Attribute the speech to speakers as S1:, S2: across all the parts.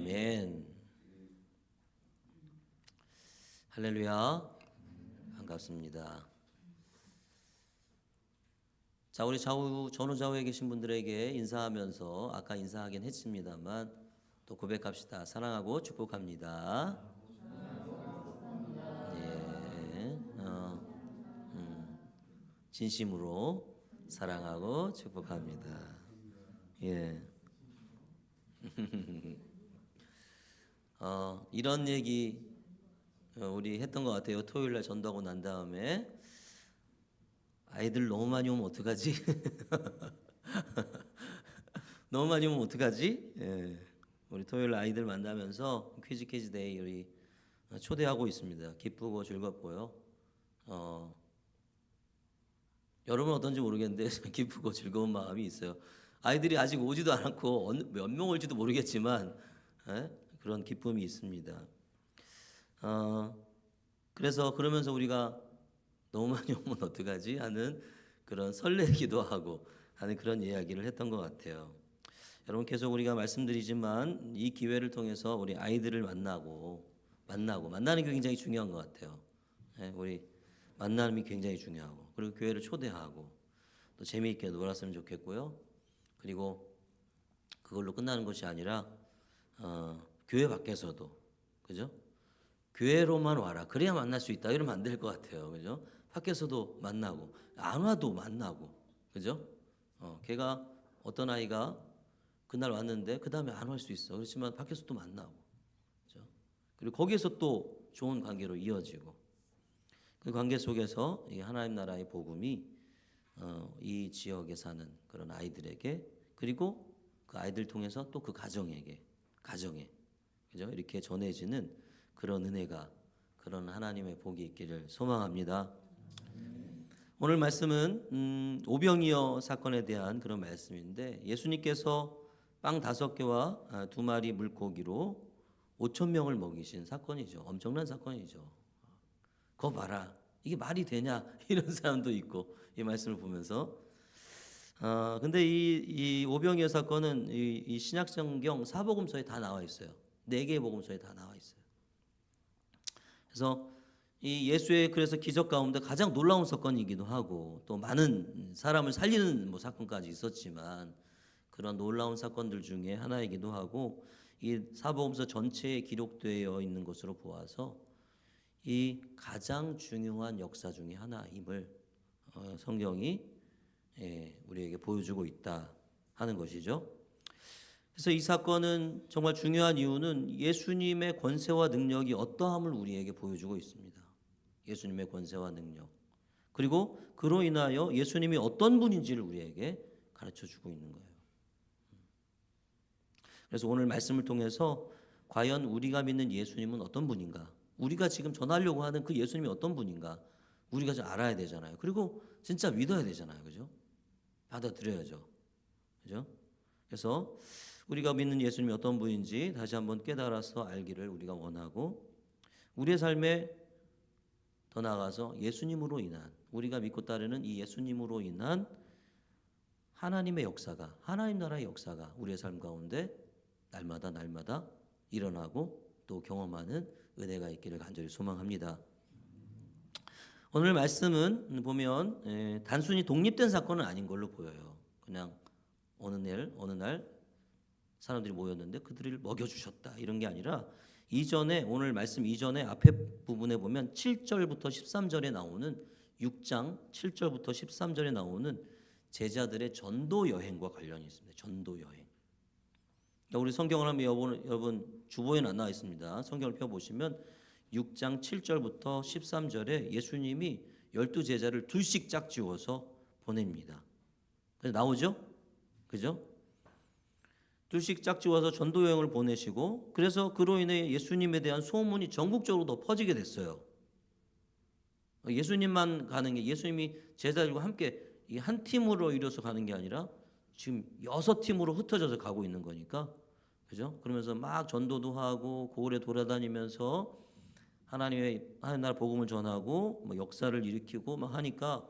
S1: 아멘. 할렐루야. 반갑습니다. 자, 우리 전후좌우에 계신 분들에게 인사하면서 아까 인사하긴 했습니다만 또 고백합시다. 사랑하고 축복합니다. 예, 진심으로 사랑하고 축복합니다. 예. 이런 얘기 우리 했던 것 같아요. 토요일날 전도하고 난 다음에 아이들 너무 많이 오면 어떡하지? 너무 많이 오면 어떡하지? 예. 우리 토요일 아이들 만나면서 퀴즈 데이 우리 초대하고 있습니다. 기쁘고 즐겁고요. 여러분 어떤지 모르겠는데 기쁘고 즐거운 마음이 있어요. 아이들이 아직 오지도 않았고 몇 명 올지도 모르겠지만 그런 기쁨이 있습니다. 그래서 그러면서 우리가 너무 많이 오면 어떡하지 하는 그런 설레기도 하고 하는 그런 이야기를 했던 것 같아요. 여러분 계속 우리가 말씀드리지만 이 기회를 통해서 우리 아이들을 만나는 게 굉장히 중요한 것 같아요. 우리 만남이 굉장히 중요하고 그리고 교회를 초대하고 또 재미있게 놀았으면 좋겠고요. 그리고 그걸로 끝나는 것이 아니라 교회 밖에서도 그죠? 교회로만 와라. 그래야 만날 수 있다. 이러면 안 될 것 같아요. 그죠? 밖에서도 만나고 안 와도 만나고 그죠? 걔가 어떤 아이가 그날 왔는데 그 다음에 안 올 수 있어. 그렇지만 밖에서 또 만나고 그죠? 그리고 거기에서 또 좋은 관계로 이어지고 그 관계 속에서 이 하나님 나라의 복음이 이 지역에 사는 그런 아이들에게 그리고 그 아이들 통해서 또 그 가정에 그죠? 이렇게 전해지는 그런 은혜가 그런 하나님의 복이 있기를 소망합니다. 오늘 말씀은 오병이어 사건에 대한 그런 말씀인데 예수님께서 빵 5개와 2마리 물고기로 5천 명을 먹이신 사건이죠. 엄청난 사건이죠. 그거 봐라. 이게 말이 되냐? 이런 사람도 있고 이 말씀을 보면서 근데 이 오병이어 사건은 이 신약성경 사복음서에 다 나와 있어요. 4개의 복음서에 다 나와 있어요. 그래서 이 예수의 그래서 기적 가운데 가장 놀라운 사건이기도 하고 또 많은 사람을 살리는 사건까지 있었지만 그런 놀라운 사건들 중에 하나이기도 하고 이 사복음서 전체에 기록되어 있는 것으로 보아서 이 가장 중요한 역사 중에 하나임을 성경이 우리에게 보여주고 있다 하는 것이죠. 그래서 이 사건은 정말 중요한 이유는 예수님의 권세와 능력이 어떠함을 우리에게 보여주고 있습니다. 예수님의 권세와 능력 그리고 그로 인하여 예수님이 어떤 분인지를 우리에게 가르쳐주고 있는 거예요. 그래서 오늘 말씀을 통해서 과연 우리가 믿는 예수님은 어떤 분인가, 우리가 지금 전하려고 하는 그 예수님이 어떤 분인가 우리가 좀 알아야 되잖아요. 그리고 진짜 믿어야 되잖아요. 그죠? 받아들여야죠. 그죠? 그래서 우리가 믿는 예수님이 어떤 분인지 다시 한번 깨달아서 알기를 우리가 원하고 우리의 삶에 더 나아가서 예수님으로 인한 우리가 믿고 따르는 이 예수님으로 인한 하나님의 역사가 하나님 나라의 역사가 우리의 삶 가운데 날마다 일어나고 또 경험하는 은혜가 있기를 간절히 소망합니다. 오늘 말씀은 보면 단순히 독립된 사건은 아닌 걸로 보여요. 그냥 어느 날 사람들이 모였는데 그들을 먹여주셨다 이런 게 아니라 이전에 오늘 말씀 이전에 앞에 부분에 보면 7절부터 13절에 나오는 6장 7절부터 13절에 나오는 제자들의 전도 여행과 관련이 있습니다. 전도 여행. 우리 성경을 하면 여러분 주보에는 안 나와 있습니다. 성경을 펴보시면 6장 7절부터 13절에 예수님이 12제자를 둘씩 짝지어서 보냅니다. 그래서 나오죠? 그죠? 둘씩 짝지어서 전도여행을 보내시고 그래서 그로 인해 예수님에 대한 소문이 전국적으로 더 퍼지게 됐어요. 예수님만 가는 게 예수님이 제자들과 함께 한 팀으로 이뤄서 가는 게 아니라 지금 6팀으로 흩어져서 가고 있는 거니까 그죠? 그러면서 막 전도도 하고 고을에 돌아다니면서 하나님 나라 복음을 전하고 역사를 일으키고 막 하니까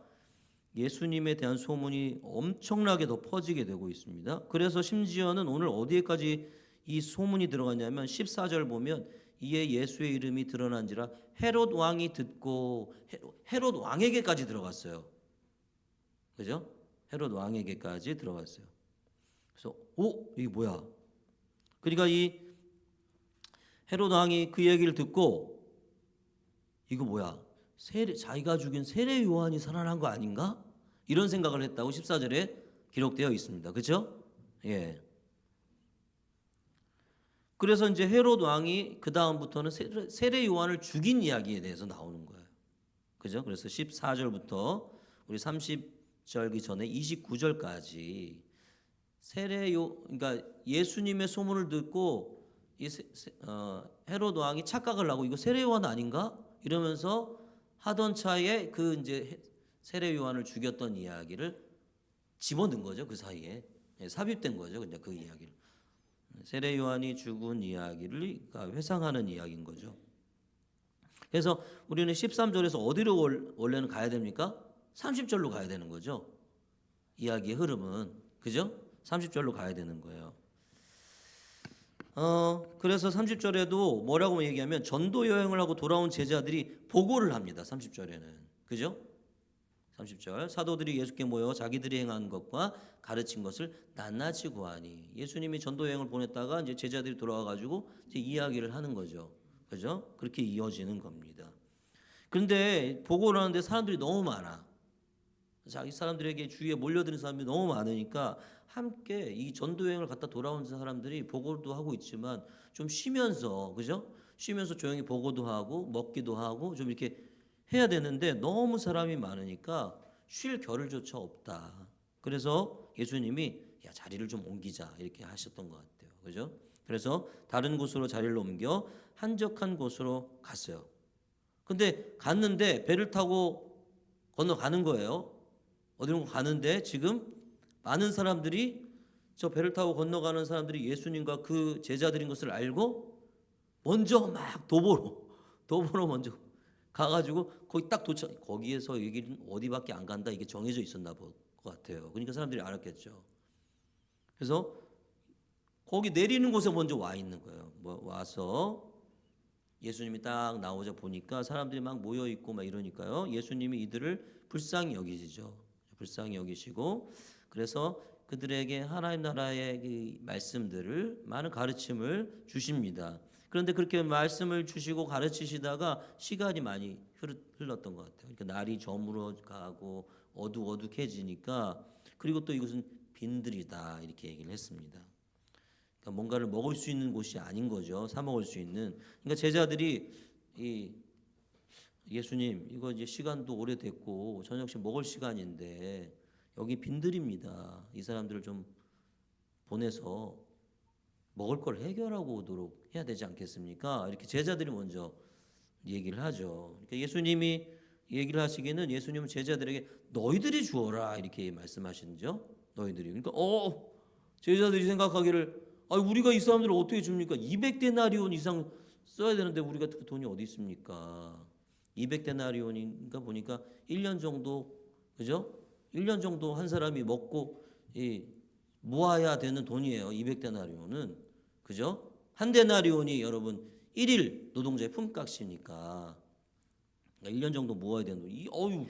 S1: 예수님에 대한 소문이 엄청나게 더 퍼지게 되고 있습니다. 그래서 심지어는 오늘 어디에까지 이 소문이 들어갔냐면 14절 보면 이에 예수의 이름이 드러난지라 헤롯 왕이 듣고 헤롯 왕에게까지 들어갔어요. 그죠? 헤롯 왕에게까지 들어갔어요. 그래서 이게 뭐야? 그러니까 이 헤롯 왕이 그 얘기를 듣고 이거 뭐야? 자기가 죽인 세례 요한이 살아난 거 아닌가? 이런 생각을 했다고 14절에 기록되어 있습니다. 그렇죠? 예. 그래서 이제 헤롯 왕이 그 다음부터는 세례 요한을 죽인 이야기에 대해서 나오는 거예요. 그죠? 그래서 14절부터 우리 30절기 전에 29절까지 그러니까 예수님의 소문을 듣고 헤롯 왕이 착각을 하고 이거 세례 요한 아닌가? 이러면서 하던 차에 그 이제 세례 요한을 죽였던 이야기를 집어넣은 거죠. 그 사이에 삽입된 거죠. 그냥 그 이야기를 세례 요한이 죽은 이야기를 회상하는 이야기인 거죠. 그래서 우리는 13절에서 어디로 원래는 가야 됩니까? 30절로 가야 되는 거죠. 이야기의 흐름은 그죠? 30절로 가야 되는 거예요. 그래서 30절에도 뭐라고 얘기하면 전도 여행을 하고 돌아온 제자들이 보고를 합니다. 30절에는 그죠? 30절 사도들이 예수께 모여 자기들이 행한 것과 가르친 것을 낱낱이 구하니 예수님이 전도 여행을 보냈다가 이제 제자들이 돌아와 가지고 이제 이야기를 하는 거죠. 그죠? 그렇게 이어지는 겁니다. 그런데 보고를 하는데 사람들이 너무 많아. 자기 사람들에게 주위에 몰려드는 사람들이 너무 많으니까 함께 이 전도 여행을 갔다 돌아온 사람들이 보고도 하고 있지만 좀 쉬면서 그죠? 쉬면서 조용히 보고도 하고 먹기도 하고 좀 이렇게 해야 되는데 너무 사람이 많으니까 쉴 겨를조차 없다. 그래서 예수님이 야 자리를 좀 옮기자 이렇게 하셨던 것 같아요. 그죠? 그래서 다른 곳으로 자리를 옮겨 한적한 곳으로 갔어요. 근데 갔는데 배를 타고 건너가는 거예요. 어디로 가는데 지금 많은 사람들이 저 배를 타고 건너가는 사람들이 예수님과 그 제자들인 것을 알고 먼저 막 도보로 먼저 가가지고 거기 딱 거기에서 여기는 어디밖에 안 간다 이게 정해져 있었나 볼 것 같아요. 그러니까 사람들이 알았겠죠. 그래서 거기 내리는 곳에 먼저 와 있는 거예요. 와서 예수님이 딱 나오자 보니까 사람들이 막 모여 있고 막 이러니까요. 예수님이 이들을 불쌍히 여기시죠. 불쌍히 여기시고 그래서 그들에게 하나님 나라의 그 말씀들을 많은 가르침을 주십니다. 그런데 그렇게 말씀을 주시고 가르치시다가 시간이 많이 흘렀던 것 같아요. 그러니까 날이 저물어 가고 어둑어둑해지니까 그리고 또 이것은 빈들이다 이렇게 얘기를 했습니다. 그러니까 뭔가를 먹을 수 있는 곳이 아닌 거죠. 사 먹을 수 있는. 그러니까 제자들이 예수님 이거 이제 시간도 오래됐고 저녁식 먹을 시간인데 여기 빈들입니다. 이 사람들을 좀 보내서 먹을 걸 해결하고 오도록 해야 되지 않겠습니까? 이렇게 제자들이 먼저 얘기를 하죠. 그러니까 예수님이 얘기를 하시기는 예수님은 제자들에게 너희들이 주어라 이렇게 말씀하시죠. 너희들이. 그러니까 제자들이 생각하기를 우리가 이 사람들을 어떻게 줍니까? 200데나리온 이상 써야 되는데 우리가 그 돈이 어디 있습니까? 200데나리온인가 보니까 1년 정도 그죠? 1년 정도 한 사람이 먹고 모아야 되는 돈이에요. 200데나리온은 그죠? 한 데나리온이 여러분 1일 노동자의 품값이니까 1년 정도 모아야 되는 돈.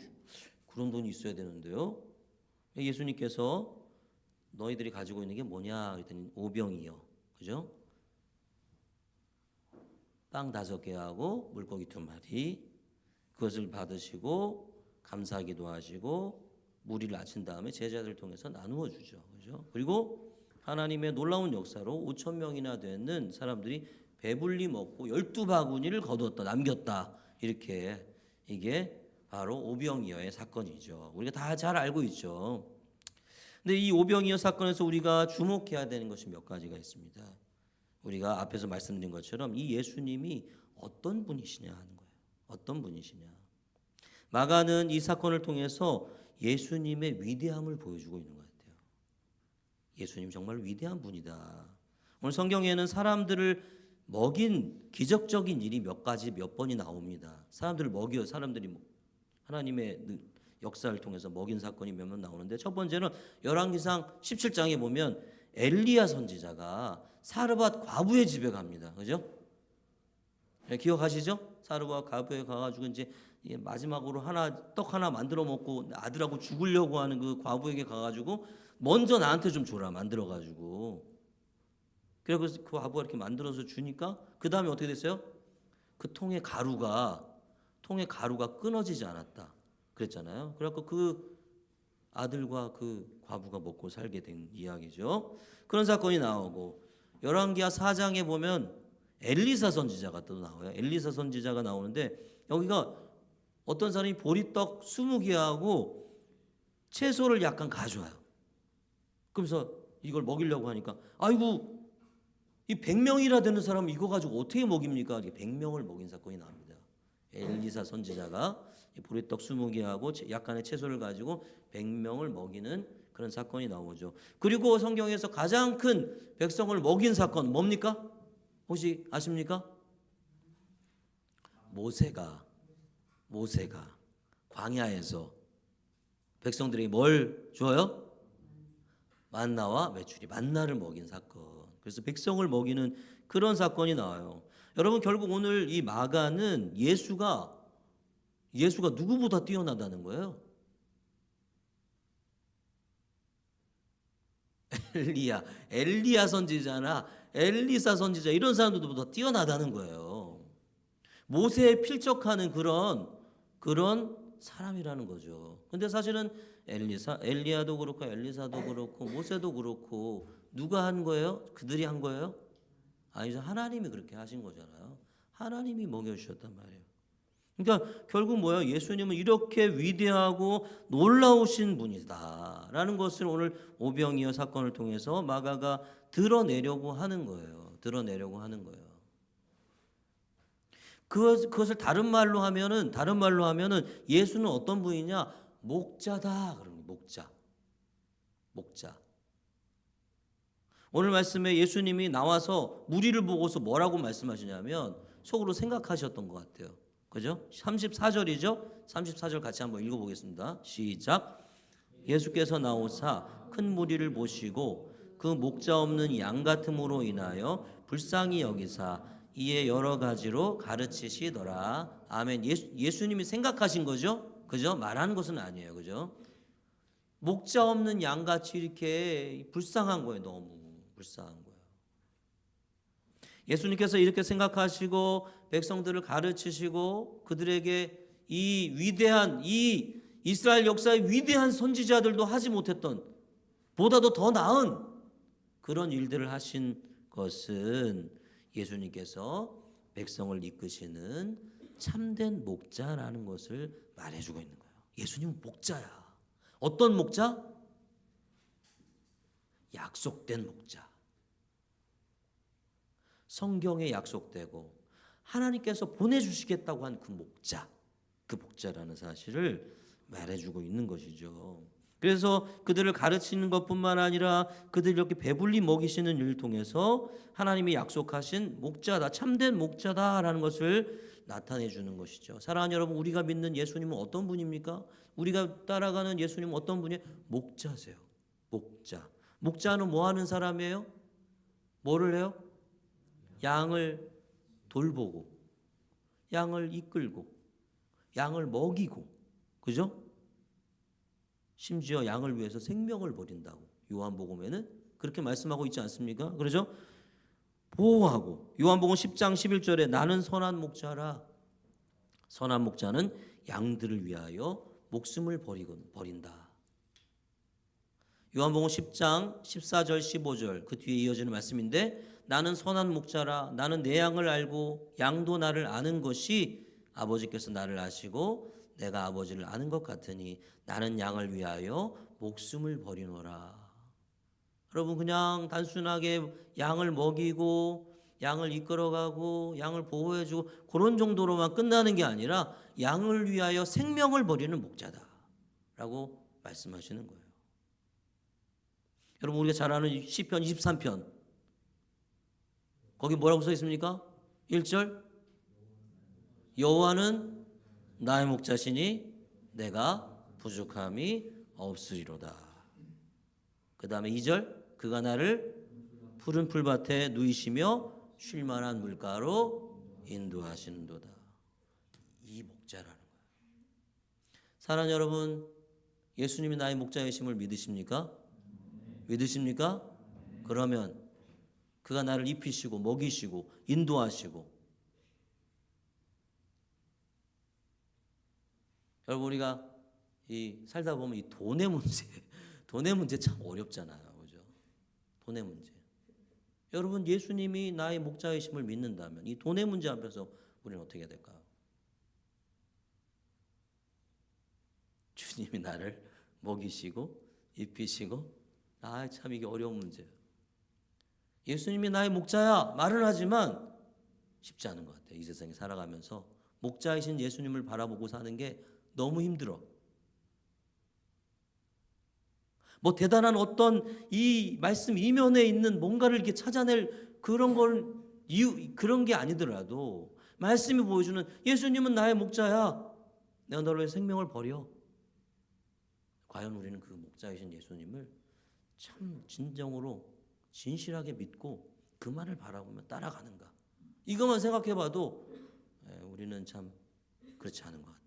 S1: 그런 돈이 있어야 되는데요. 예수님께서 너희들이 가지고 있는 게 뭐냐 그랬더니 5병이요. 그죠? 빵 5개하고 물고기 2마리 그것을 받으시고 감사하기도 하시고 무리를 아친 다음에 제자들을 통해서 나누어 주죠. 그죠? 그리고 하나님의 놀라운 역사로 5,000명이나 되는 사람들이 배불리 먹고 12바구니를 거두었다 남겼다. 이렇게 이게 바로 오병이어의 사건이죠. 우리가 다 잘 알고 있죠. 근데 이 오병이어 사건에서 우리가 주목해야 되는 것이 몇 가지가 있습니다. 우리가 앞에서 말씀드린 것처럼 이 예수님이 어떤 분이시냐 하는 거예요. 어떤 분이시냐. 마가는 이 사건을 통해서 예수님의 위대함을 보여주고 있는 것 같아요. 예수님 정말 위대한 분이다. 오늘 성경에는 사람들을 먹인 기적적인 일이 몇 번이 나옵니다. 사람들을 먹여 사람들이 하나님의 역사를 통해서 먹인 사건이 몇 번 나오는데 첫 번째는 열왕기상 17장에 보면 엘리야 선지자가 사르밧 과부의 집에 갑니다. 그죠? 네, 기억하시죠? 사르밧 과부에 가가지고 이제 마지막으로 떡 하나 만들어 먹고 아들하고 죽으려고 하는 그 과부에게 가가지고 먼저 나한테 좀 줘라 만들어가지고. 그래서 그 과부가 이렇게 만들어서 주니까 그 다음에 어떻게 됐어요? 그 통의 가루가 끊어지지 않았다 그랬잖아요. 그래갖고 그 아들과 그 과부가 먹고 살게 된 이야기죠. 그런 사건이 나오고 열왕기하 4장에 보면 엘리사 선지자가 또 나와요. 엘리사 선지자가 나오는데 여기가 어떤 사람이 보리떡 20개하고 채소를 약간 가져와요. 그러면서 이걸 먹이려고 하니까 아이고 이 100명이나 되는 사람 이거 가지고 어떻게 먹입니까? 100명을 먹인 사건이 나옵니다. 엘리사 선지자가 보리떡 20개하고 약간의 채소를 가지고 100명을 먹이는 그런 사건이 나오죠. 그리고 성경에서 가장 큰 백성을 먹인 사건 뭡니까? 혹시 아십니까? 모세가 광야에서 백성들에게 뭘 줘요? 만나와 메추리, 만나를 먹인 사건. 그래서 백성을 먹이는 그런 사건이 나와요. 여러분 결국 오늘 이 마가는 예수가 누구보다 뛰어나다는 거예요. 엘리야 선지자나 엘리사 선지자 이런 사람들보다 뛰어나다는 거예요. 모세에 필적하는 그런 사람이라는 거죠. 근데 사실은 엘리야도 그렇고 엘리사도 그렇고 모세도 그렇고 누가 한 거예요? 그들이 한 거예요? 아니죠. 하나님이 그렇게 하신 거잖아요. 하나님이 먹여주셨단 말이에요. 그러니까 결국 뭐예요? 예수님은 이렇게 위대하고 놀라우신 분이다라는 것을 오늘 오병이어 사건을 통해서 마가가 드러내려고 하는 거예요. 그것을 다른 말로 하면은 예수는 어떤 분이냐? 목자다 그런 거예요. 목자. 오늘 말씀에 예수님이 나와서 무리를 보고서 뭐라고 말씀하시냐면 속으로 생각하셨던 것 같아요. 그죠? 34절이죠? 34절 같이 한번 읽어보겠습니다. 시작. 예수께서 나오사 큰 무리를 보시고 그 목자 없는 양 같음으로 인하여 불쌍히 여기사 이에 여러 가지로 가르치시더라. 아멘. 예수님이 생각하신 거죠? 그죠? 말하는 것은 아니에요. 그죠? 목자 없는 양같이 이렇게 불쌍한 거예요. 너무 불쌍한 거예요. 예수님께서 이렇게 생각하시고 백성들을 가르치시고 그들에게 이 이스라엘 역사의 위대한 선지자들도 하지 못했던 보다도 더 나은 그런 일들을 하신 것은 예수님께서 백성을 이끄시는 참된 목자라는 것을 말해주고 있는 거예요. 예수님은 목자야. 어떤 목자? 약속된 목자. 성경에 약속되고 하나님께서 보내주시겠다고 한 그 목자라는 사실을 말해주고 있는 것이죠. 그래서 그들을 가르치는 것뿐만 아니라 그들을 이렇게 배불리 먹이시는 일을 통해서 하나님이 약속하신 목자다, 참된 목자다라는 것을 나타내 주는 것이죠. 사랑하는 여러분, 우리가 믿는 예수님은 어떤 분입니까? 우리가 따라가는 예수님은 어떤 분이에요? 목자세요. 목자는 뭐 하는 사람이에요? 뭐를 해요? 양을 돌보고, 양을 이끌고, 양을 먹이고, 그죠? 심지어 양을 위해서 생명을 버린다고 요한복음에는 그렇게 말씀하고 있지 않습니까? 그러죠? 보호하고 요한복음 10장 11절에 나는 선한 목자라. 선한 목자는 양들을 위하여 목숨을 버린다. 요한복음 10장 14절 15절 그 뒤에 이어지는 말씀인데 나는 선한 목자라. 나는 내 양을 알고 양도 나를 아는 것이 아버지께서 나를 아시고 내가 아버지를 아는 것 같으니 나는 양을 위하여 목숨을 버리노라. 여러분 그냥 단순하게 양을 먹이고 양을 이끌어가고 양을 보호해주고 그런 정도로만 끝나는 게 아니라 양을 위하여 생명을 버리는 목자다라고 말씀하시는 거예요. 여러분 우리가 잘 아는 시편 23편 거기 뭐라고 써 있습니까? 1절 여호와는 나의 목자시니 내가 부족함이 없으리로다. 그 다음에 2절 그가 나를 푸른 풀밭에 누이시며 쉴만한 물가로 인도하시는도다. 이 목자라는 거예요. 사랑하는 여러분, 예수님이 나의 목자이심을 믿으십니까? 믿으십니까? 그러면 그가 나를 입히시고 먹이시고 인도하시고, 여러분 우리가 이 살다 보면 이 돈의 문제 참 어렵잖아요, 그죠? 돈의 문제. 여러분 예수님이 나의 목자이심을 믿는다면 이 돈의 문제 앞에서 우리는 어떻게 해야 될까요? 주님이 나를 먹이시고 입히시고, 참 이게 어려운 문제예요. 예수님이 나의 목자야 말은 하지만 쉽지 않은 것 같아요. 이 세상에 살아가면서 목자이신 예수님을 바라보고 사는 게 너무 힘들어. 뭐 대단한 어떤 이 말씀 이면에 있는 뭔가를 이렇게 찾아낼 그런 게 아니더라도 말씀이 보여주는 예수님은 나의 목자야, 내가 너를 위해 생명을 버려. 과연 우리는 그 목자이신 예수님을 참 진정으로 진실하게 믿고 그 말을 바라보며 따라가는가? 이것만 생각해봐도 우리는 참 그렇지 않은 것 같아요.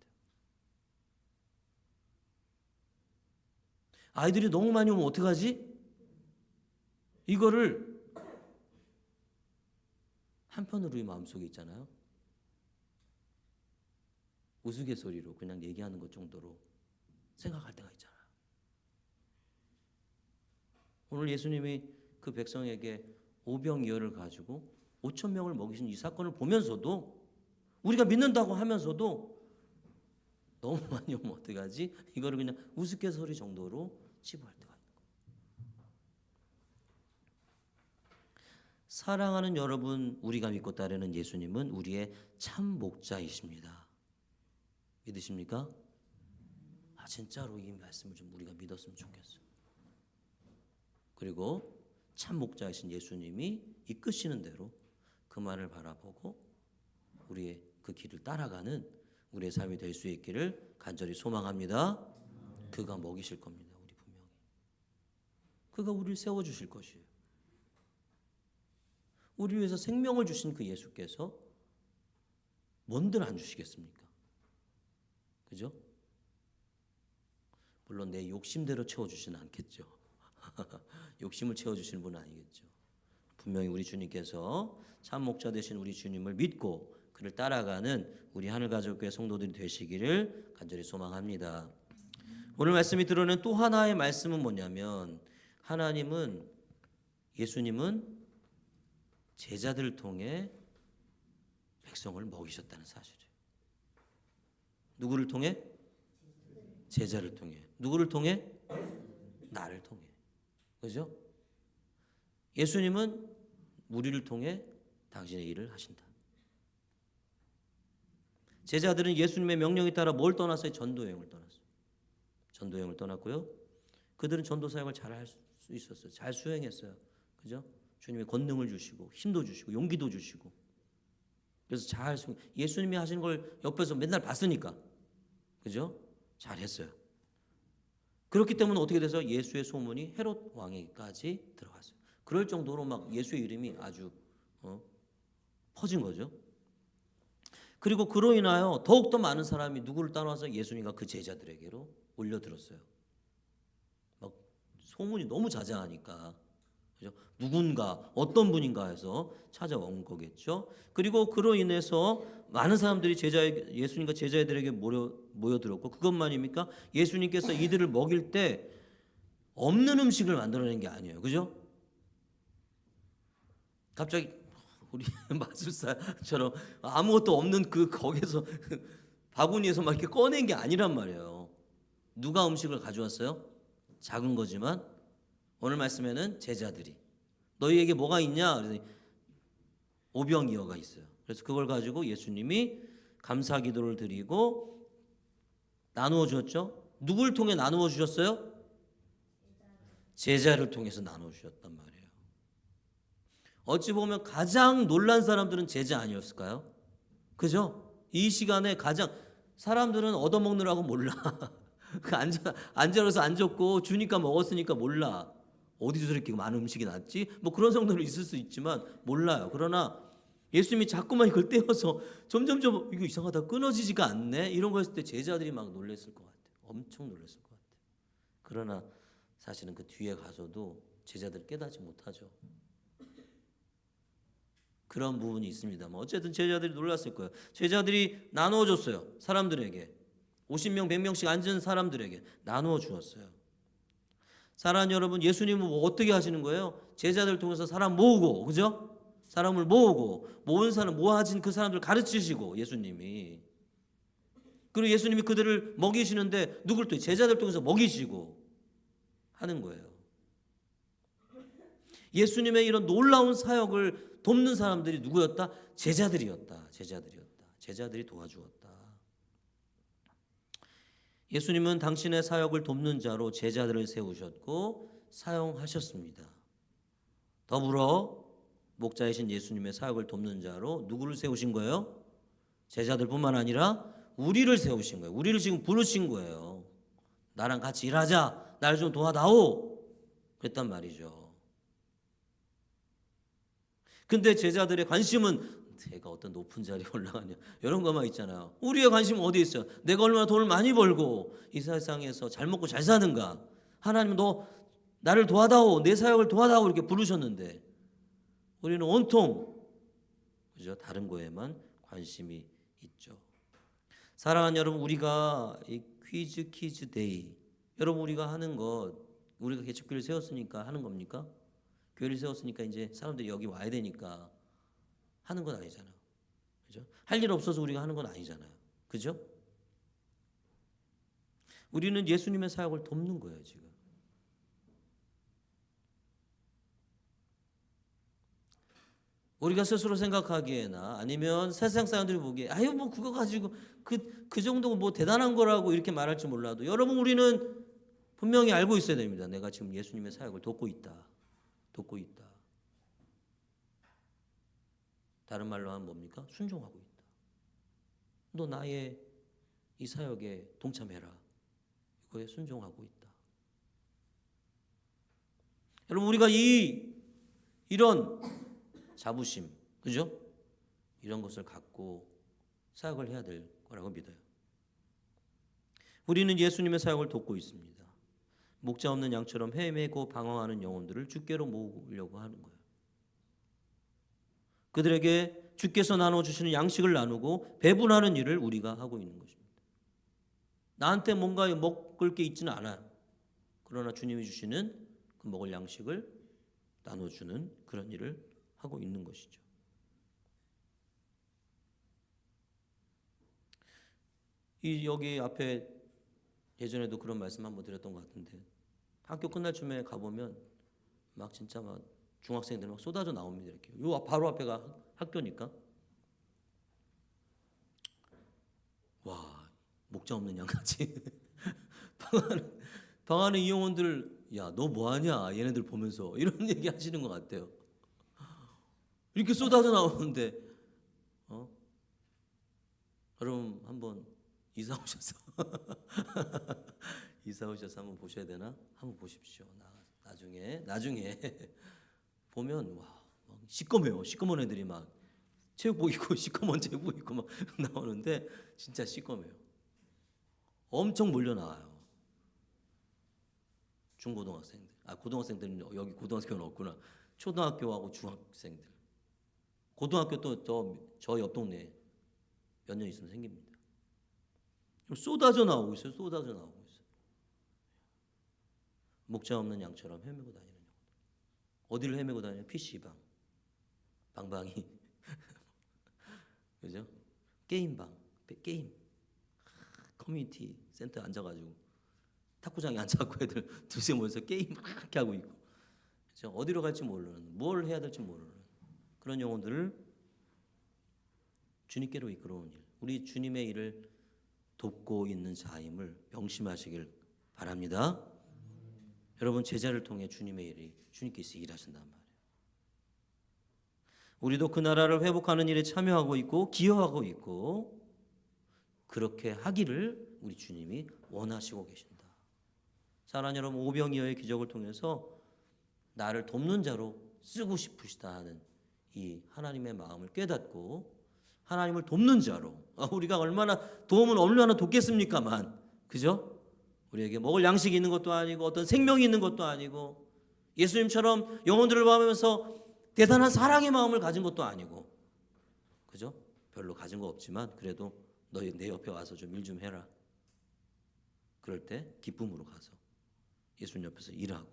S1: 아이들이 너무 많이 오면 어떡하지? 이거를 한편으로 우리 마음속에 있잖아요. 우스갯소리로 그냥 얘기하는 것 정도로 생각할 때가 있잖아요. 오늘 예수님이 그 백성에게 오병이어를 가지고 5천 명을 먹이신 이 사건을 보면서도, 우리가 믿는다고 하면서도 너무 많이 오면 어떡하지? 이거를 그냥 우스갯소리 정도로 치부할 때가 있는 거예요. 사랑하는 여러분, 우리가 믿고 따르는 예수님은 우리의 참 목자이십니다. 믿으십니까? 진짜로 이 말씀을 좀 우리가 믿었으면 좋겠어요. 그리고 참 목자이신 예수님이 이끄시는 대로 그 말을 바라보고 우리의 그 길을 따라가는 우리의 삶이 될 수 있기를 간절히 소망합니다. 그가 먹이실 겁니다. 우리 분명히. 그가 우리를 세워주실 것이에요. 우리 위해서 생명을 주신 그 예수께서 뭔들 안 주시겠습니까? 그죠? 물론 내 욕심대로 채워주시는 않겠죠. 욕심을 채워주시는 분은 아니겠죠. 분명히 우리 주님께서 참 목자 되신 우리 주님을 믿고 그를 따라가는 우리 하늘가족교회 성도들이 되시기를 간절히 소망합니다. 오늘 말씀이 들어오는 또 하나의 말씀은 뭐냐면, 하나님은, 예수님은 제자들을 통해 백성을 먹이셨다는 사실이에요. 누구를 통해? 제자를 통해. 누구를 통해? 나를 통해. 그죠? 예수님은 우리를 통해 당신의 일을 하신다. 제자들은 예수님의 명령에 따라 뭘 떠났어요? 전도여행을 떠났어요. 전도여행을 떠났고요. 그들은 전도 사역을 잘 할 수 있었어요. 잘 수행했어요. 그죠? 주님의 권능을 주시고 힘도 주시고 용기도 주시고, 그래서 잘 예수님이 하시는 걸 옆에서 맨날 봤으니까, 그죠? 잘했어요. 그렇기 때문에 어떻게 돼서 예수의 소문이 헤롯 왕에게까지 들어갔어요. 그럴 정도로 막 예수의 이름이 아주 퍼진 거죠. 그리고 그로 인하여 더욱더 많은 사람이 누구를 따라와서 예수님과 그 제자들에게로 올려들었어요. 막 소문이 너무 자자하니까, 그죠? 누군가 어떤 분인가 해서 찾아온 거겠죠. 그리고 그로 인해서 많은 사람들이 예수님과 제자들에게 모여들었고, 그것만입니까? 예수님께서 이들을 먹일 때 없는 음식을 만들어낸 게 아니에요. 그죠? 갑자기 우리 마술사처럼 아무것도 없는 거기서 바구니에서 막 이렇게 꺼낸 게 아니란 말이에요. 누가 음식을 가져왔어요? 작은 거지만 오늘 말씀에는 제자들이, 너희에게 뭐가 있냐? 그래서 오병이어가 있어요. 그래서 그걸 가지고 예수님이 감사 기도를 드리고 나누어 주었죠. 누굴 통해 나누어 주셨어요? 제자를 통해서 나누어 주셨단 말이에요. 어찌 보면 가장 놀란 사람들은 제자 아니었을까요? 그죠? 이 시간에 가장 사람들은 얻어먹느라고 몰라. 앉아서 앉았고 주니까 먹었으니까 몰라. 어디서 저렇게 많은 음식이 났지? 뭐 그런 성도는 있을 수 있지만 몰라요. 그러나 예수님이 자꾸만 이걸 떼어서 점점점 이거 이상하다, 끊어지지가 않네, 이런 거 했을 때 제자들이 막 놀랬을 것 같아요. 엄청 놀랬을 것 같아요. 그러나 사실은 그 뒤에 가서도 제자들 깨닫지 못하죠. 그런 부분이 있습니다만 어쨌든 제자들이 놀랐을 거예요. 제자들이 나누어 줬어요. 사람들에게 50명 100명씩 앉은 사람들에게 나누어 주었어요. 사랑하는 여러분, 예수님은 뭐 어떻게 하시는 거예요? 제자들 통해서 사람 모으고, 그죠? 사람을 모으고, 모은 사람 모아진 그 사람들 가르치시고, 예수님이, 그리고 예수님이 그들을 먹이시는데 누굴 또 제자들 통해서 먹이시고 하는 거예요. 예수님의 이런 놀라운 사역을 돕는 사람들이 누구였다? 제자들이었다. 제자들이 도와주었다. 예수님은 당신의 사역을 돕는 자로 제자들을 세우셨고 사용하셨습니다. 더불어 목자이신 예수님의 사역을 돕는 자로 누구를 세우신 거예요? 제자들뿐만 아니라 우리를 세우신 거예요. 우리를 지금 부르신 거예요. 나랑 같이 일하자. 날 좀 도와다오. 그랬단 말이죠. 근데 제자들의 관심은 제가 어떤 높은 자리에 올라가냐, 이런 것만 있잖아요. 우리의 관심은 어디에 있어요? 내가 얼마나 돈을 많이 벌고 이 세상에서 잘 먹고 잘 사는가. 하나님, 너 나를 도와다오, 내 사역을 도와다오, 이렇게 부르셨는데 우리는 온통, 그죠? 다른 거에만 관심이 있죠. 사랑하는 여러분, 우리가 이 퀴즈 데이, 여러분 우리가 하는 것, 우리가 개척교회를 세웠으니까 하는 겁니까? 교회를 세웠으니까 이제 사람들이 여기 와야 되니까 하는 건 아니잖아요. 그죠? 할 일 없어서 우리가 하는 건 아니잖아요. 그죠? 우리는 예수님의 사역을 돕는 거예요, 지금. 우리가 스스로 생각하기에나 아니면 세상 사람들이 보기에 아유 뭐 그거 가지고 그 정도 뭐 대단한 거라고 이렇게 말할지 몰라도 여러분, 우리는 분명히 알고 있어야 됩니다. 내가 지금 예수님의 사역을 돕고 있다. 다른 말로 하면 뭡니까? 순종하고 있다. 너 나의 이 사역에 동참해라. 이거에 순종하고 있다. 여러분, 우리가 이런 자부심, 그죠? 이런 것을 갖고 사역을 해야 될 거라고 믿어요. 우리는 예수님의 사역을 돕고 있습니다. 목자 없는 양처럼 헤매고 방황하는 영혼들을 주께로 모으려고 하는 거예요. 그들에게 주께서 나눠주시는 양식을 나누고 배분하는 일을 우리가 하고 있는 것입니다. 나한테 뭔가 먹을 게 있지는 않아요. 그러나 주님이 주시는 그 먹을 양식을 나눠주는 그런 일을 하고 있는 것이죠. 여기 앞에 예전에도 그런 말씀 한번 드렸던 것 같은데, 학교 끝날 쯤에 가보면 막 진짜 막 중학생들 막 쏟아져 나옵니다. 이렇게 요 바로 앞에가 학교니까, 와, 목자 없는 양같이 방하는 이용원들, 야 너 뭐하냐 얘네들 보면서 이런 얘기 하시는 것 같아요. 이렇게 쏟아져 나오는데, 여러분 한번 이사 오셔서 한번 보셔야 되나? 한번 보십시오. 나중에 보면 와, 시꺼매요. 시꺼먼 애들이 막 체육복 입고 시꺼먼 체육복 입고 막 나오는데 진짜 시꺼매요. 엄청 몰려 나와요. 중고등학생들, 고등학생들은 여기 고등학교는 없구나. 초등학교하고 중학생들. 고등학교 또 저 옆 동네에 몇 년 있으면 생깁니다. 쏟아져 나오고 있어요. 목자 없는 양처럼 헤매고 다니는 영혼. 어디를 헤매고 다녀요? PC방, 방방이, 그죠? 게임방, 게임, 커뮤니티 센터 앉아가지고 탁구장에 앉아갖고 애들 두세 모여서 게임 막 이렇게 하고 있고, 그죠? 어디로 갈지 모르는, 뭘 해야 될지 모르는 그런 영혼들을 주님께로 이끌어오는 일, 우리 주님의 일을 돕고 있는 자임을 명심하시길 바랍니다. 여러분, 제자를 통해 주님의 일이 주님께서 일하신단 말이에요. 우리도 그 나라를 회복하는 일에 참여하고 있고 기여하고 있고 그렇게 하기를 우리 주님이 원하시고 계신다. 사랑하는 여러분, 오병이어의 기적을 통해서 나를 돕는 자로 쓰고 싶으시다 하는 이 하나님의 마음을 깨닫고 하나님을 돕는 자로, 우리가 얼마나 도움은 얼마나 돕겠습니까만, 그죠? 우리에게 먹을 양식이 있는 것도 아니고 어떤 생명이 있는 것도 아니고 예수님처럼 영혼들을 보면서 대단한 사랑의 마음을 가진 것도 아니고, 그죠? 별로 가진 거 없지만 그래도 너 내 옆에 와서 좀 일 좀 해라. 그럴 때 기쁨으로 가서 예수님 옆에서 일하고,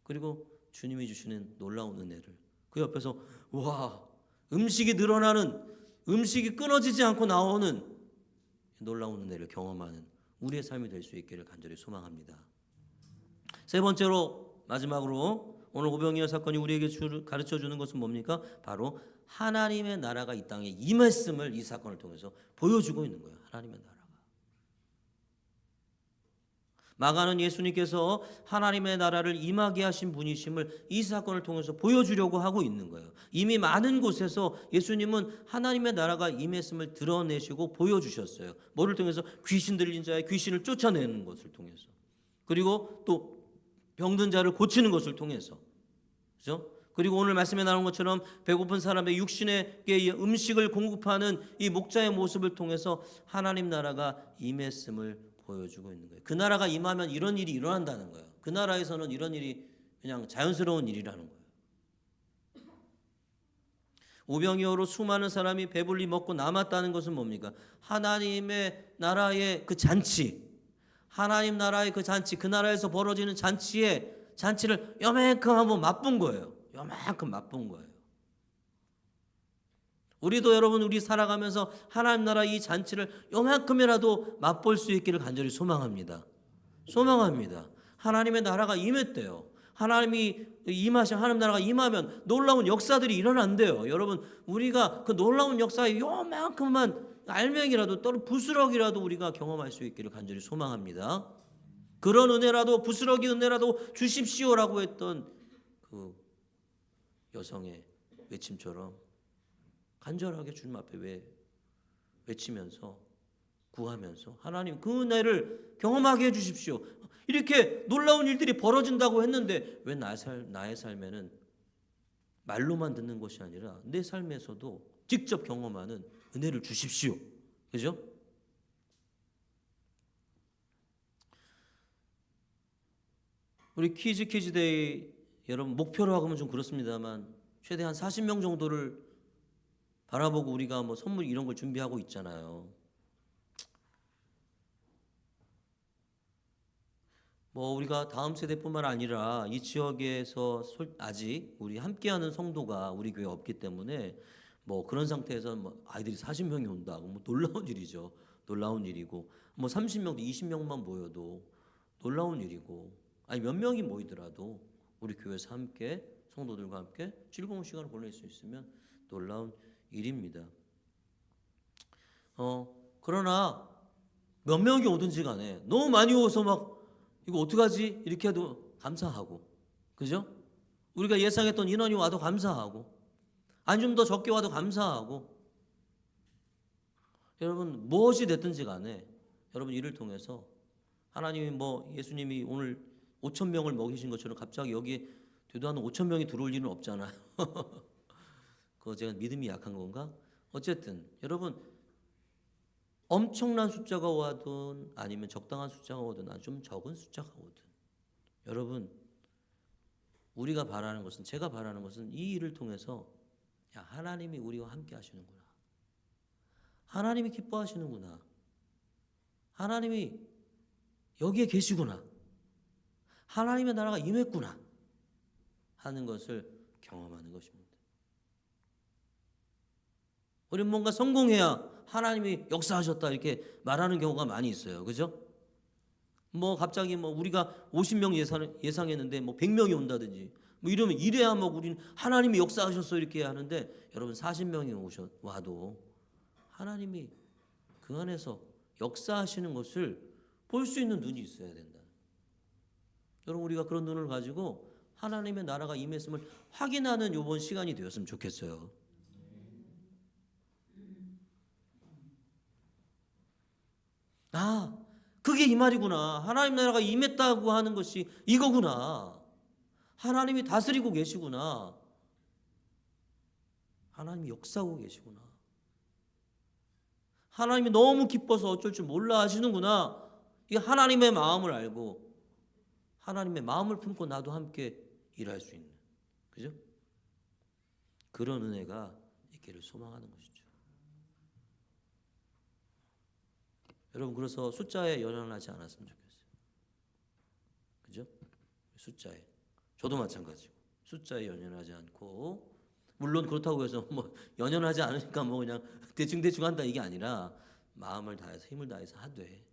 S1: 그리고 주님이 주시는 놀라운 은혜를 그 옆에서 와, 음식이 늘어나는, 음식이 끊어지지 않고 나오는 놀라운 은혜를 경험하는 우리의 삶이 될 수 있기를 간절히 소망합니다. 세 번째로, 마지막으로 오늘 오병이어 사건이 우리에게 가르쳐주는 것은 뭡니까? 바로 하나님의 나라가 이 땅에 임했음을 이 사건을 통해서 보여주고 있는 거예요. 하나님의 나라가. 마가는 예수님께서 하나님의 나라를 임하게 하신 분이심을 이 사건을 통해서 보여주려고 하고 있는 거예요. 이미 많은 곳에서 예수님은 하나님의 나라가 임했음을 드러내시고 보여주셨어요. 뭐를 통해서? 귀신 들린 자의 귀신을 쫓아내는 것을 통해서, 그리고 또 병든 자를 고치는 것을 통해서, 그죠? 그리고 오늘 말씀에 나온 것처럼 배고픈 사람의 육신에게 음식을 공급하는 이 목자의 모습을 통해서 하나님 나라가 임했음을 보여주고 있는 거예요. 그 나라가 임하면 이런 일이 일어난다는 거예요. 그 나라에서는 이런 일이 그냥 자연스러운 일이라는 거예요. 오병이어로 수많은 사람이 배불리 먹고 남았다는 것은 뭡니까? 하나님의 나라의 그 잔치, 하나님 나라의 그 잔치, 그 나라에서 벌어지는 잔치를 요만큼 한번 맛본 거예요. 요만큼 맛본 거예요. 우리도 여러분, 우리 살아가면서 하나님 나라 이 잔치를 요만큼이라도 맛볼 수 있기를 간절히 소망합니다. 소망합니다. 하나님의 나라가 임했대요. 하나님이 임하신 하나님 나라가 임하면 놀라운 역사들이 일어난대요. 여러분, 우리가 그 놀라운 역사의 요만큼만 알맹이라도 또는 부스럭이라도 우리가 경험할 수 있기를 간절히 소망합니다. 그런 은혜라도, 부스럭이 은혜라도 주십시오라고 했던 그 여성의 외침처럼 간절하게 주님 앞에 외치면서 구하면서 하나님 그 은혜를 경험하게 해주십시오. 이렇게 놀라운 일들이 벌어진다고 했는데 왜 나의 삶에는 말로만 듣는 것이 아니라 내 삶에서도 직접 경험하는 은혜를 주십시오. 그죠? 우리 퀴즈데이 여러분 목표로 하면 좀 그렇습니다만 최대한 40명 정도를 바라보고 우리가 뭐 선물 이런 걸 준비하고 있잖아요. 뭐 우리가 다음 세대뿐만 아니라 이 지역에서 아직 우리 함께하는 성도가 우리 교회에 없기 때문에 뭐 그런 상태에서 뭐 아이들이 40명이 온다고 뭐 놀라운 일이죠. 놀라운 일이고 뭐 30명도 20명만 모여도 놀라운 일이고, 아니 몇 명이 모이더라도 우리 교회에서 함께 성도들과 함께 즐거운 시간을 보낼 수 있으면 놀라운 일입니다. 그러나 몇 명이 오든지 간에 너무 많이 오서 막 이거 어떡하지? 이렇게 해도 감사하고, 그죠? 우리가 예상했던 인원이 와도 감사하고, 아니 좀 더 적게 와도 감사하고, 여러분 무엇이 됐든지 간에 여러분 이를 통해서 하나님이 뭐 예수님이 오늘 5,000명을 먹이신 것처럼 갑자기 여기에 되도 않은 5,000명이 들어올 일은 없잖아요. 그거 제가 믿음이 약한 건가? 어쨌든 여러분 엄청난 숫자가 와든 아니면 적당한 숫자가 오든 아주 좀 적은 숫자가 오든 여러분 우리가 바라는 것은, 제가 바라는 것은 이 일을 통해서 야, 하나님이 우리와 함께 하시는구나, 하나님이 기뻐하시는구나, 하나님이 여기에 계시구나, 하나님의 나라가 임했구나 하는 것을 경험하는 것입니다. 우리는 뭔가 성공해야 하나님이 역사하셨다 이렇게 말하는 경우가 많이 있어요. 그죠? 뭐 갑자기 뭐 우리가 50명 예상했는데 뭐 100명이 온다든지 뭐 이러면 이래야 뭐 우리는 하나님이 역사하셨어 이렇게 하는데, 여러분 40명이 와도 하나님이 그 안에서 역사하시는 것을 볼 수 있는 눈이 있어야 된다. 여러분 우리가 그런 눈을 가지고 하나님의 나라가 임했음을 확인하는 이번 시간이 되었으면 좋겠어요. 아, 그게 이 말이구나. 하나님 나라가 임했다고 하는 것이 이거구나. 하나님이 다스리고 계시구나. 하나님이 역사하고 계시구나. 하나님이 너무 기뻐서 어쩔 줄 몰라 하시는구나. 이 하나님의 마음을 알고 하나님의 마음을 품고 나도 함께 일할 수 있는, 그죠? 그런 은혜가 있기를 소망하는 것이죠. 여러분, 그래서 숫자에 연연하지 않았으면 좋겠어요. 그죠? 숫자에. 저도 마찬가지고 숫자에 연연하지 않고, 물론 그렇다고 해서 뭐 연연하지 않으니까 뭐 그냥 대충 한다 이게 아니라 마음을 다해서 힘을 다해서 하되,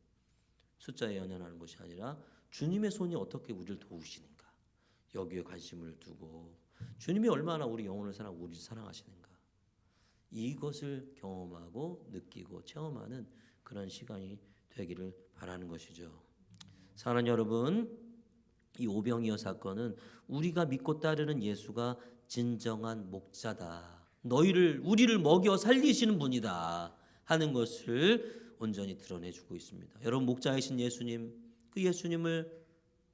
S1: 숫자에 연연하는 것이 아니라 주님의 손이 어떻게 우리를 도우시는가, 여기에 관심을 두고 주님이 얼마나 우리 영혼을 사랑하고 우리를 사랑하시는가, 이것을 경험하고 느끼고 체험하는 그런 시간이 되기를 바라는 것이죠. 사랑하는 여러분, 이 오병이어 사건은 우리가 믿고 따르는 예수가 진정한 목자다, 우리를 먹여 살리시는 분이다 하는 것을 온전히 드러내주고 있습니다. 여러분, 목자이신 예수님, 그 예수님을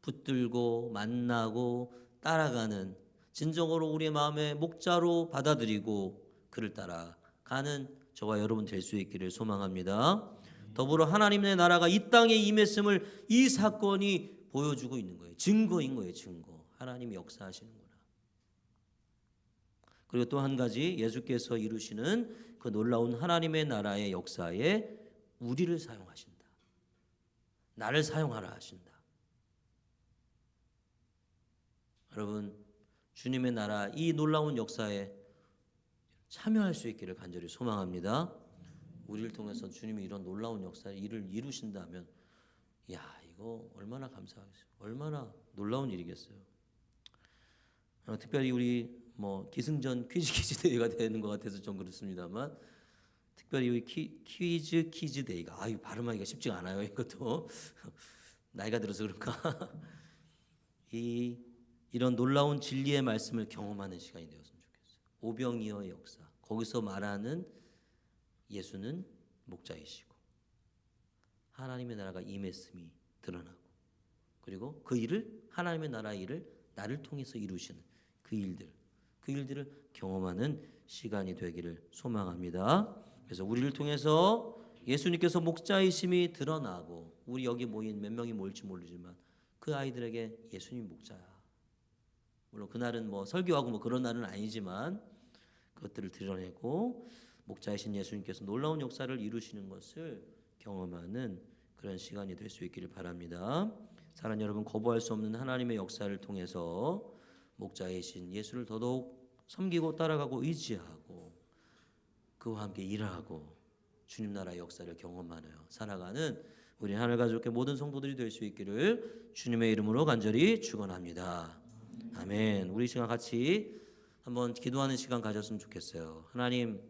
S1: 붙들고 만나고 따라가는, 진정으로 우리의 마음의 목자로 받아들이고 그를 따라가는 저와 여러분 될 수 있기를 소망합니다. 더불어 하나님의 나라가 이 땅에 임했음을 이 사건이 보여주고 있는 거예요. 증거인 거예요. 증거. 하나님이 역사하시는구나. 그리고 또 한 가지, 예수께서 이루시는 그 놀라운 하나님의 나라의 역사에 우리를 사용하신다. 나를 사용하라 하신다. 여러분, 주님의 나라 이 놀라운 역사에 참여할 수 있기를 간절히 소망합니다. 우리를 통해서 주님이 이런 놀라운 역사의 일을 이루신다면, 야, 이거 얼마나 감사하겠어요. 얼마나 놀라운 일이겠어요. 특별히 우리 기승전 퀴즈 데이가 되는 것 같아서 좀 그렇습니다만, 특별히 우리 퀴즈 데이가, 발음하기가 쉽지가 않아요. 이것도 나이가 들어서 그런가. 이런 놀라운 진리의 말씀을 경험하는 시간이 되었으면 좋겠어요. 오병이어의 역사, 거기서 말하는 예수는 목자이시고 하나님의 나라가 임했음이 드러나고, 그리고 그 일을, 하나님의 나라의 일을 나를 통해서 이루시는 그 일들을 경험하는 시간이 되기를 소망합니다. 그래서 우리를 통해서 예수님께서 목자이심이 드러나고, 우리 여기 모인 몇 명이 모일지 모르지만 그 아이들에게 예수님 목자야, 물론 그날은 설교하고 그런 날은 아니지만 그것들을 드러내고 목자이신 예수님께서 놀라운 역사를 이루시는 것을 경험하는 그런 시간이 될 수 있기를 바랍니다. 사랑하는 여러분, 거부할 수 없는 하나님의 역사를 통해서 목자이신 예수를 더더욱 섬기고 따라가고 의지하고 그와 함께 일하고 주님 나라의 역사를 경험하며 살아가는 우리 하늘가족의 모든 성도들이 될 수 있기를 주님의 이름으로 간절히 축원합니다. 아멘. 우리 시간 같이 한번 기도하는 시간 가졌으면 좋겠어요. 하나님,